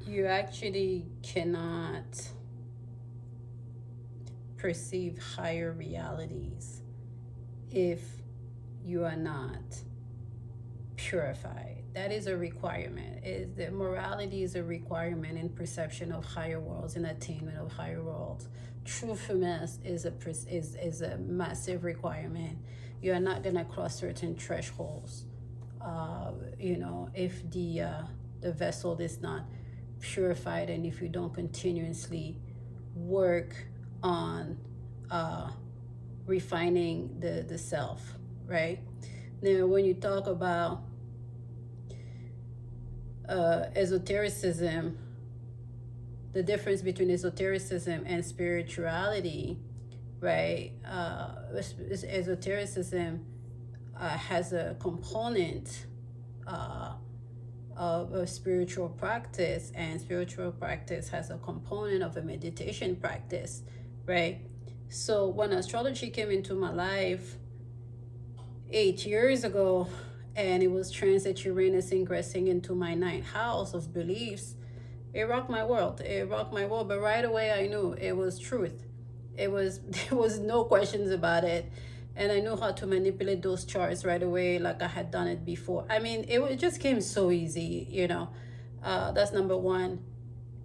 You actually cannot perceive higher realities if you are not purified. That is a requirement. The morality is a requirement in perception of higher worlds and attainment of higher worlds. Truthfulness is a massive requirement. You are not gonna cross certain thresholds. If the vessel is not purified, and if you don't continuously work on refining the self, right? Now, when you talk about esotericism, the difference between esotericism and spirituality, right? Esotericism has a component of a spiritual practice, and spiritual practice has a component of a meditation practice, right? So when astrology came into my life 8 years ago, and it was transit Uranus ingressing into my ninth house of beliefs, it rocked my world. But right away I knew it was truth. There was no questions about it. And I knew how to manipulate those charts right away, like I had done it before. I mean, it just came so easy, That's number one.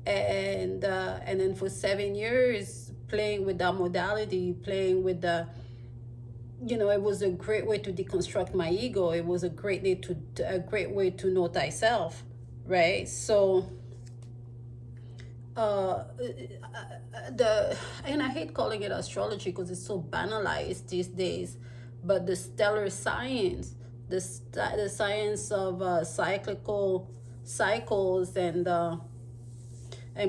And then for 7 years, playing with that modality, playing with the, it was a great way to deconstruct my ego. It was a great way to know thyself, right? So, and I hate calling it astrology because it's so banalized these days, but the stellar science, the science of cyclical cycles and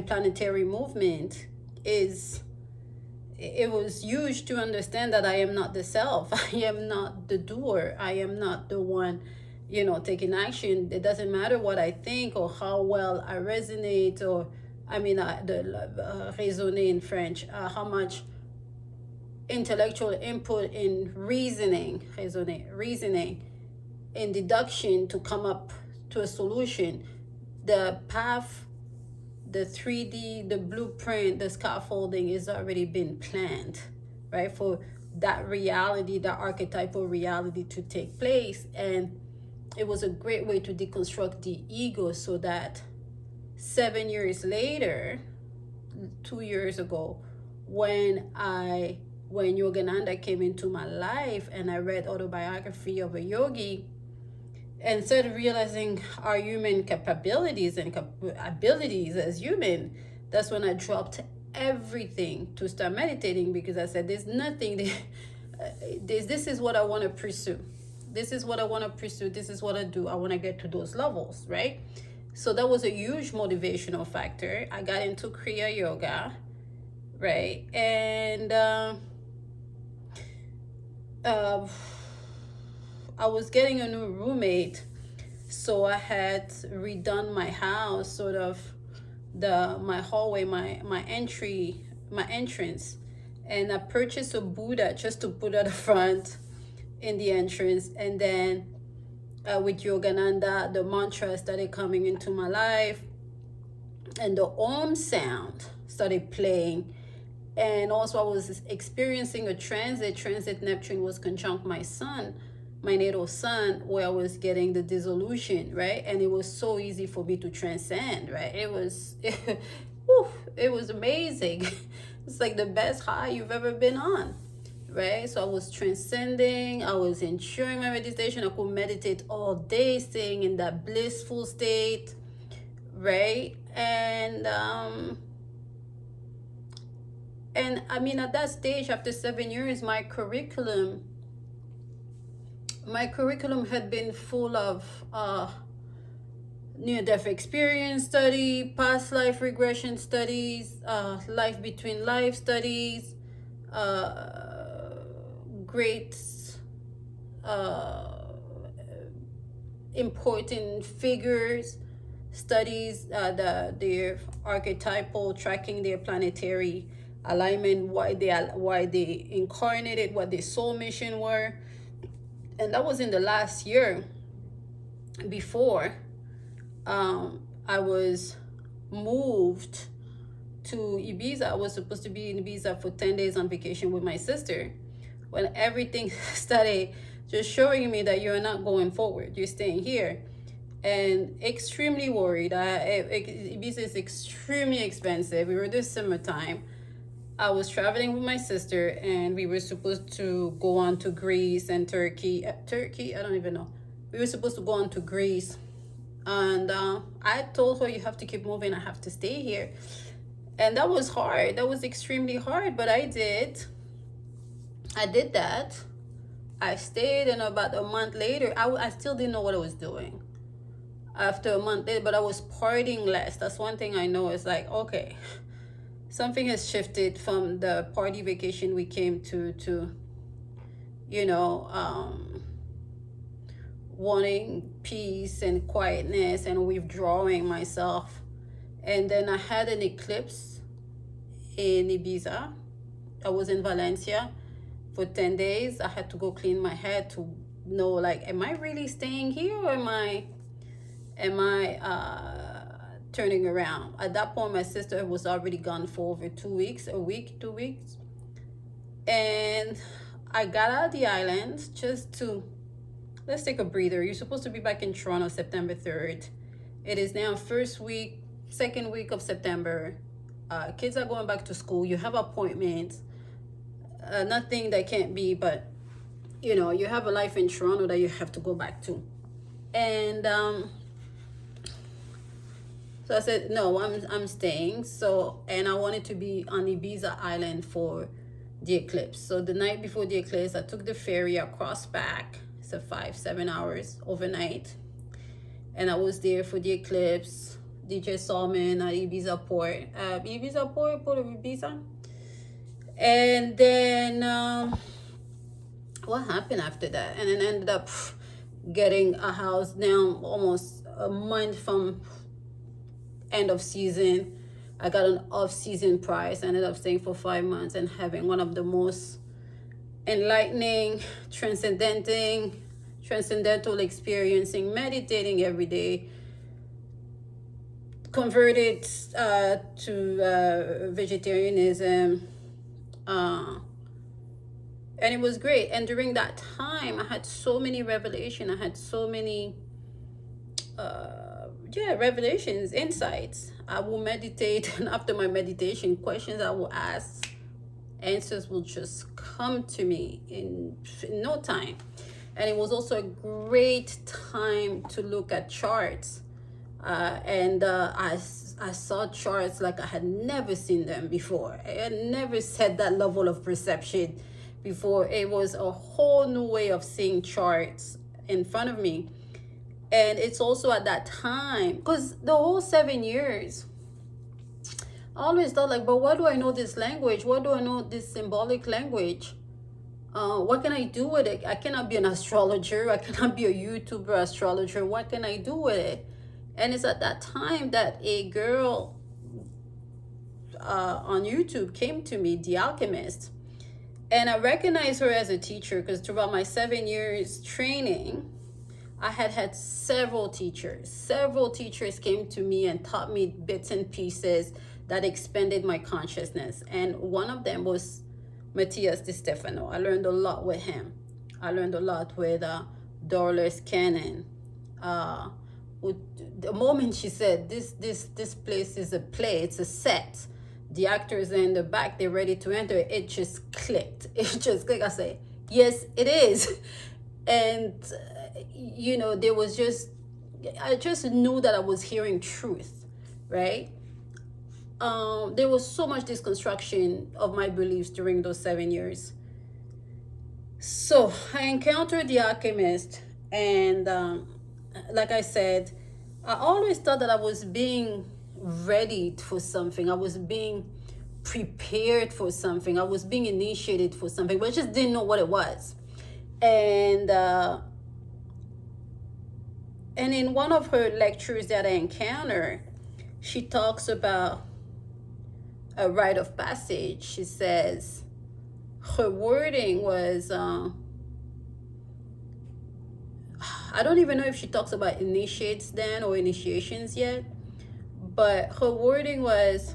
planetary movement it was huge to understand that I am not the self. I am not the doer. I am not the one, taking action. It doesn't matter what I think or how well I resonate, or raisonner in French, how much intellectual input in reasoning in deduction to come up to a solution. The path, the 3D, the blueprint, the scaffolding is already been planned, right? For that reality, that archetypal reality to take place. And it was a great way to deconstruct the ego, so that 7 years later, 2 years ago, when Yogananda came into my life and I read Autobiography of a Yogi, and started realizing our human capabilities and abilities as human, that's when I dropped everything to start meditating, because I said, there's nothing, this is what I want to pursue. This is what I want to pursue. This is what I do. I want to get to those levels, right? So that was a huge motivational factor. I got into Kriya Yoga, right? And I was getting a new roommate, so I had redone my house, sort of my hallway, my entrance, and I purchased a Buddha just to put at the front in the entrance. And then with Yogananda, the mantra started coming into my life, and the Om sound started playing. And also I was experiencing a transit Neptune was conjunct my sun, my natal sun, where I was getting the dissolution, right? And it was so easy for me to transcend, right? It was amazing. It's like the best high you've ever been on, right? So I was transcending, I was enjoying my meditation. I could meditate all day, staying in that blissful state, right? And I mean, at that stage, after 7 years, my curriculum had been full of near-death experience study, past life regression studies, life between life studies, great important figures studies, their archetypal, tracking their planetary alignment, why they incarnated, what their soul mission were. And that was in the last year. Before I was moved to Ibiza. I was supposed to be in Ibiza for 10 days on vacation with my sister, when everything started just showing me that you're not going forward, you're staying here. And extremely worried. Ibiza is extremely expensive. We were this summertime. I was traveling with my sister, and we were supposed to go on to Greece and Turkey. Turkey, I don't even know. We were supposed to go on to Greece, and I told her, you have to keep moving, I have to stay here. And that was hard. That was extremely hard, but I did that. I stayed, and about a month later, I still didn't know what I was doing. After a month later, but I was partying less. That's one thing I know. It's like, okay, something has shifted from the party vacation we came to wanting peace and quietness and withdrawing myself. And then I had an eclipse in Ibiza. I was in Valencia for 10 days. I had to go clean my head to know, like, am I really staying here, or am I turning around? At that point, my sister was already gone for over 2 weeks, 2 weeks. And I got out of the island just to, let's take a breather. You're supposed to be back in Toronto September 3rd. It is now second week of September. Kids are going back to school. You have appointments. Nothing that can't be, but you have a life in Toronto that you have to go back to. And so I said, no, I'm staying. So, and I wanted to be on Ibiza Island for the eclipse. So the night before the eclipse, I took the ferry across back. It's a 5-7 hours overnight. And I was there for the eclipse. DJ Salmon at Ibiza Port. Port of Ibiza. And then what happened after that? And then ended up getting a house now almost a month from end of season. I got an off-season price. I ended up staying for 5 months and having one of the most enlightening, transcendental experiencing, meditating every day. Converted to vegetarianism. And it was great. And during that time, I had so many revelations. I had so many revelations, insights. I will meditate, and after my meditation, questions I will ask, answers will just come to me in no time. And it was also a great time to look at charts. I saw charts like I had never seen them before. I had never had that level of perception before. It was a whole new way of seeing charts in front of me. And it's also at that time, because the whole 7 years, I always thought, like, but why do I know this language? Why do I know this symbolic language? What can I do with it? I cannot be an astrologer. I cannot be a YouTuber astrologer. What can I do with it? And it's at that time that a girl on YouTube came to me, The Alchemist. And I recognized her as a teacher because throughout my 7 years training, I had several teachers. Several teachers came to me and taught me bits and pieces that expanded my consciousness. And one of them was Matthias Di Stefano. I learned a lot with him. I learned a lot with Dolores Cannon. The moment she said, this place is a play, it's a set. The actors are in the back, they're ready to enter. It just clicked. It just clicked. I said, yes, it is. And, there was I just knew that I was hearing truth, right? There was so much deconstruction of my beliefs during those 7 years. So I encountered The Alchemist, and like I said, I always thought that I was being readied for something. I was being prepared for something. I was being initiated for something, but I just didn't know what it was. And in one of her lectures that I encountered, she talks about a rite of passage. She says, her wording was, I don't even know if she talks about initiates then or initiations yet, But her wording was,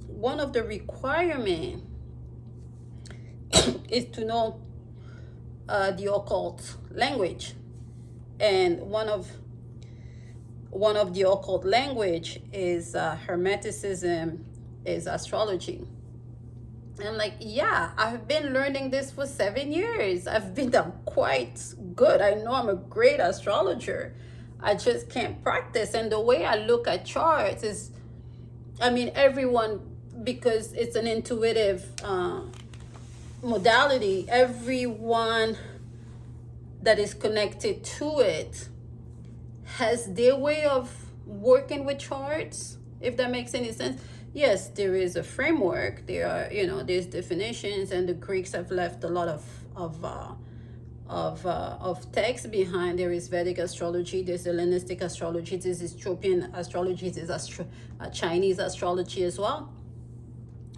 one of the requirements is to know the occult language, and one of the occult language is Hermeticism, is astrology. And I'm like, yeah, I've been learning this for 7 years. I'm quite good. I know I'm a great astrologer. I just can't practice. And the way I look at charts is, I mean, everyone, because it's an intuitive modality, everyone that is connected to it has their way of working with charts, if that makes any sense. Yes, there is a framework. There are, there's definitions, and the Greeks have left a lot of text behind. There is Vedic astrology, there's Hellenistic astrology, there's Ethiopian astrology, there's Chinese astrology as well.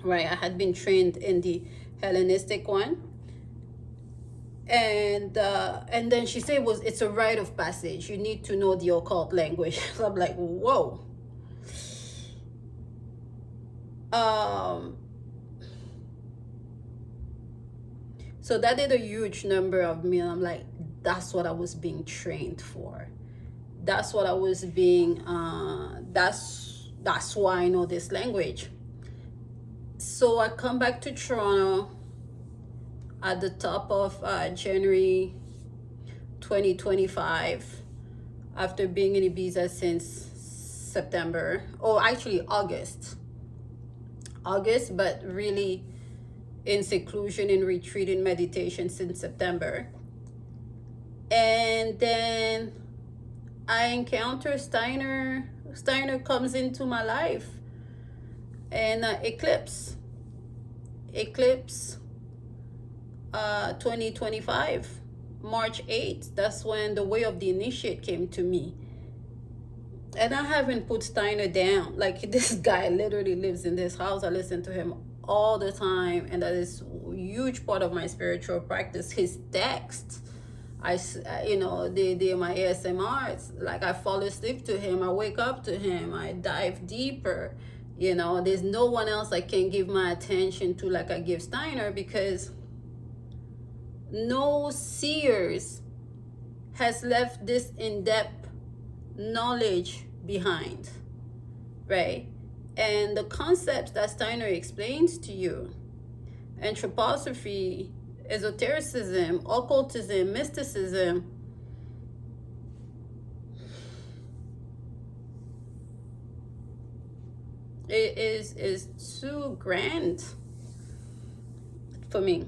Right, I had been trained in the Hellenistic one, and then she said it's a rite of passage. You need to know the occult language. So I'm like, whoa. So that did a huge number of me, and I'm like, that's what I was being trained for. That's what I was being, that's why I know this language. So I come back to Toronto at the top of January 2025, after being in Ibiza since September, or actually August, but really in seclusion, in retreat, in meditation since September. And then I encounter Steiner. Steiner comes into my life, and eclipse 2025, March 8th. That's when the way of the initiate came to me. And I haven't put Steiner down. Like, this guy literally lives in this house. I listen to him all the time, and that is a huge part of my spiritual practice. His texts, they're my ASMRs. Like, I fall asleep to him, I wake up to him, I dive deeper. There's no one else I can give my attention to like I give Steiner, because no seers has left this in-depth knowledge behind, right? And the concepts that Steiner explains to you, anthroposophy, esotericism, occultism, mysticism, it is too grand for me.